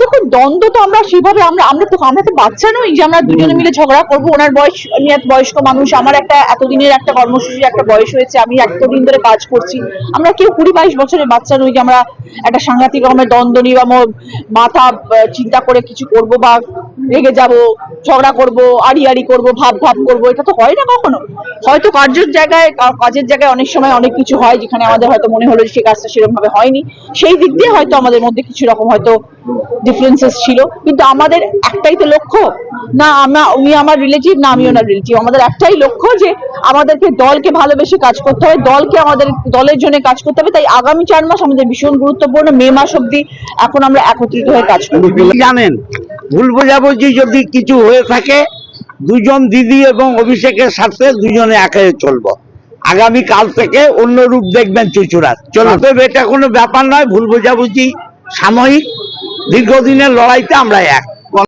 দেখুন, দ্বন্দ্ব তো আমরা সেভাবে আমরা তো বাচ্চা নই যে আমরা দুজনে মিলে ঝগড়া করবো। ওনার বয়স, আমি এক বয়স্ক মানুষ, আমার একটা এতদিনের একটা কর্মসূচির একটা বয়স হয়েছে, আমি এতদিন ধরে কাজ করছি। আমরা কেউ 20-22 বছরের বাচ্চা নই যে আমরা একটা সাংঘাতিক রকমের দ্বন্দ্ব নিয়ে বা মাথা চিন্তা করে কিছু করব বা রেগে যাব, ঝগড়া করব, আড়ি করব, ভাব করব। এটা তো হয় না কখনো। হয়তো কাজের জায়গায় অনেক সময় অনেক কিছু হয় যেখানে আমাদের হয়তো মনে হলো যে সেই কাজটা সেরকম ভাবে হয়নি, সেই দিক দিয়ে হয়তো আমাদের মধ্যে কিছু রকম হয়তো ডিফারেন্সেস ছিল। কিন্তু আমাদের একটাই তো লক্ষ্য, না উনি আমার রিলেটিভ, না আমি ওনার রিলেটিভ। আমাদের একটাই লক্ষ্য যে আমাদেরকে দলকে ভালোবেসে কাজ করতে হবে, আমাদের দলের জন্য কাজ করতে হবে। তাই আগামী 4 মাস আমাদের ভীষণ গুরুত্বপূর্ণ। মে মাস অব্দি এখন আমরা একত্রিত হয়ে কাজ করব। জানেন, ভুল বোঝাবুঝি যদি কিছু হয়ে থাকে, দুজন দিদি এবং অভিষেকের সাথে দুজনে একে চলবো। আগামী কাল থেকে অন্য রূপ দেখবেন চুচুড়ার। চলো, এটা কোনো ব্যাপার নয়, ভুল বোঝাবুঝি সাময়িক, দীর্ঘদিনের লড়াইতে আমরা এক।